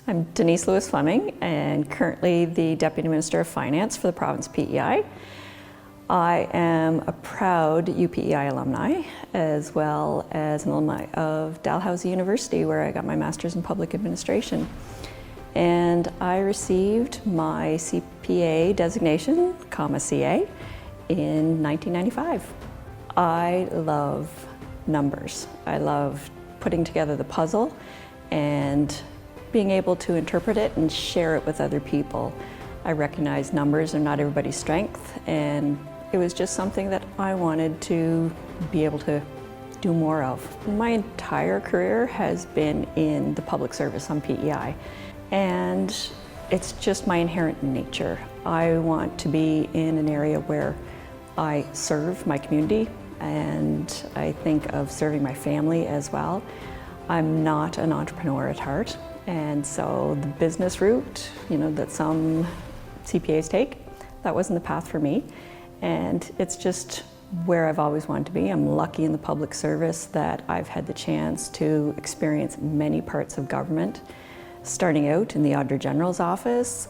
I'm Denise Lewis Fleming and currently the Deputy Minister of Finance for the province PEI. I am a proud UPEI alumni as well as an alumni of Dalhousie University where I got my Master's in Public Administration. And I received my CPA designation, CA, in 1995. I love numbers. I love putting together the puzzle and being able to interpret it and share it with other people. I recognize numbers are not everybody's strength, and it was just something that I wanted to be able to do more of. My entire career has been in the public service on PEI, and it's just my inherent nature. I want to be in an area where I serve my community, and I think of serving my family as well. I'm not an entrepreneur at heart, and so the business route, that some CPAs take, that wasn't the path for me. And it's just where I've always wanted to be. I'm lucky in the public service that I've had the chance to experience many parts of government. Starting out in the Auditor General's office,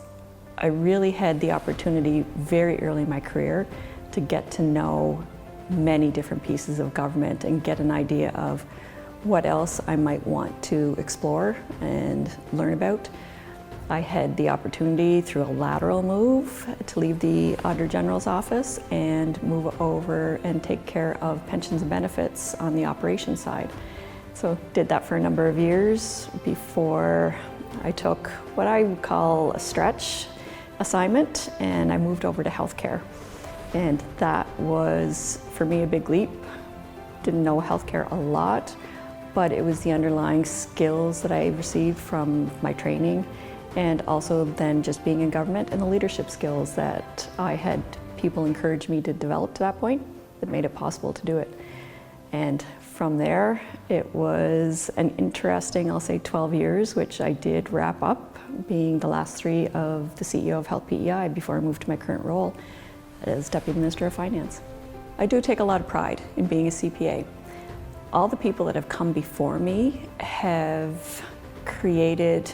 I really had the opportunity very early in my career to get to know many different pieces of government and get an idea of what else I might want to explore and learn about. I had the opportunity through a lateral move to leave the Auditor General's office and move over and take care of pensions and benefits on the operations side. So did that for a number of years before I took what I would call a stretch assignment, and I moved over to healthcare. And that was, for me, a big leap. Didn't know healthcare a lot, but it was the underlying skills that I received from my training, and also then just being in government and the leadership skills that I had people encourage me to develop to that point that made it possible to do it. And from there, it was an interesting, I'll say 12 years, which I did wrap up, being the last 3 of the CEO of Health PEI before I moved to my current role as Deputy Minister of Finance. I do take a lot of pride in being a CPA. All the people that have come before me have created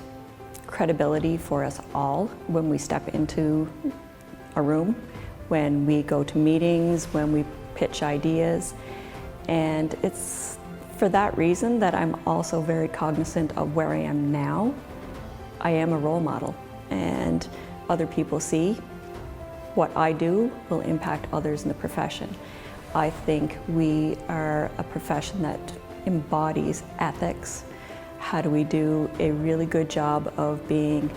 credibility for us all when we step into a room, when we go to meetings, when we pitch ideas. And it's for that reason that I'm also very cognizant of where I am now. I am a role model, and other people see what I do will impact others in the profession. I think we are a profession that embodies ethics. How do we do a really good job of being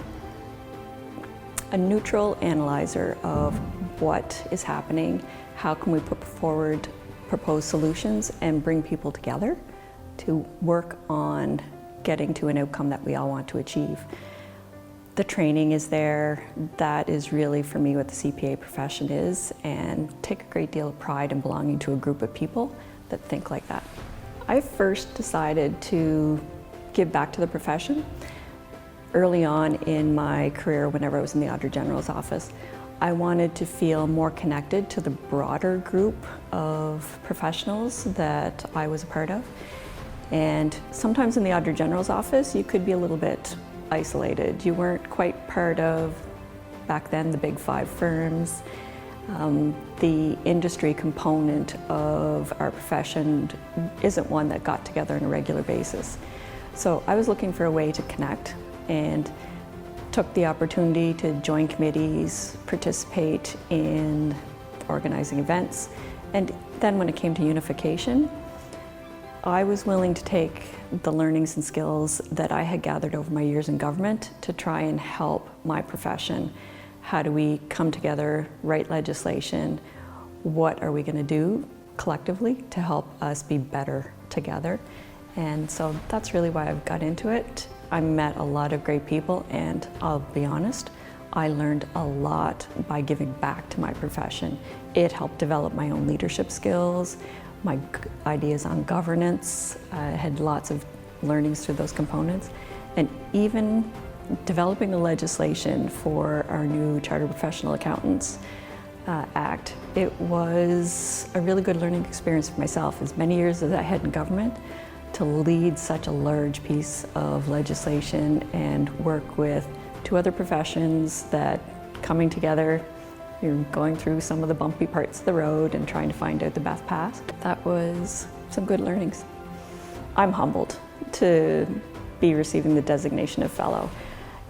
a neutral analyzer of what is happening? How can we put forward proposed solutions and bring people together to work on getting to an outcome that we all want to achieve? The training is there. That is really, for me, what the CPA profession is, and take a great deal of pride in belonging to a group of people that think like that. I first decided to give back to the profession early on in my career. Whenever I was in the Auditor General's office, I wanted to feel more connected to the broader group of professionals that I was a part of. And sometimes in the Auditor General's office, you could be a little bit isolated. You weren't quite part of, back then, the big 5 firms. The industry component of our profession isn't one that got together on a regular basis. So I was looking for a way to connect and took the opportunity to join committees, participate in organizing events, and then when it came to unification, I was willing to take the learnings and skills that I had gathered over my years in government to try and help my profession. How do we come together, write legislation? What are we going to do collectively to help us be better together? And so that's really why I've got into it. I met a lot of great people, and I'll be honest, I learned a lot by giving back to my profession. It helped develop my own leadership skills, my ideas on governance. I had lots of learnings through those components, and even developing the legislation for our new Chartered Professional Accountants Act. It was a really good learning experience for myself. As many years as I had in government, to lead such a large piece of legislation and work with two other professions that coming together, you're going through some of the bumpy parts of the road and trying to find out the best path. That was some good learnings. I'm humbled to be receiving the designation of fellow.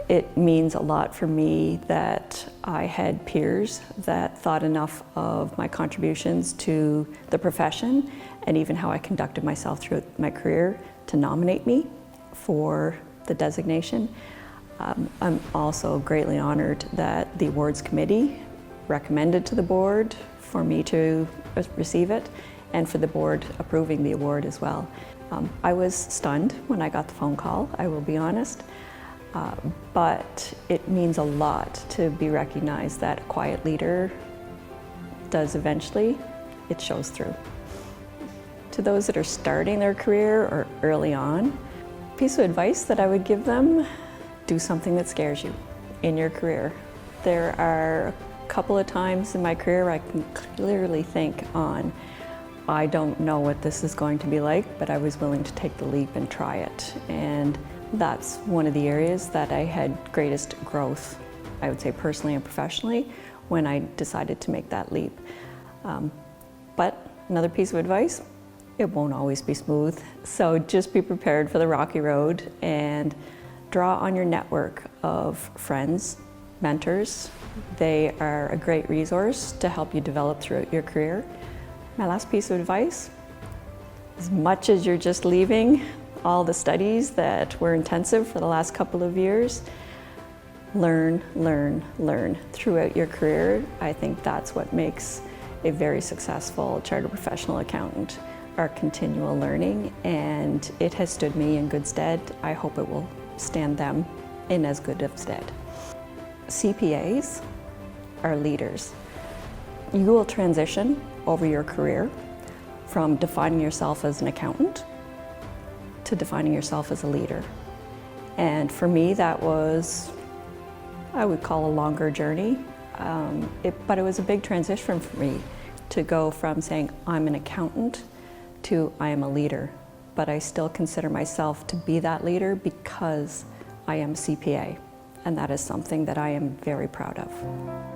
It means a lot for me that I had peers that thought enough of my contributions to the profession and even how I conducted myself throughout my career to nominate me for the designation. I'm also greatly honored that the awards committee recommended to the board for me to receive it and for the board approving the award as well. I was stunned when I got the phone call, I will be honest. But it means a lot to be recognized that a quiet leader does eventually, it shows through. To those that are starting their career or early on, a piece of advice that I would give them, do something that scares you in your career. There are a couple of times in my career where I can clearly think on, I don't know what this is going to be like, but I was willing to take the leap and try it. And that's one of the areas that I had greatest growth, I would say personally and professionally, when I decided to make that leap. But another piece of advice, it won't always be smooth. So just be prepared for the rocky road and draw on your network of friends, mentors. They are a great resource to help you develop throughout your career. My last piece of advice, as much as you're just leaving all the studies that were intensive for the last couple of years, learn, learn, learn throughout your career. I think that's what makes a very successful chartered professional accountant, our continual learning, and it has stood me in good stead. I hope it will stand them in as good of stead. CPAs are leaders. You will transition over your career from defining yourself as an accountant to defining yourself as a leader. And for me, that was, I would call a longer journey, but it was a big transition for me to go from saying I'm an accountant to I am a leader. But I still consider myself to be that leader because I am CPA, and that is something that I am very proud of.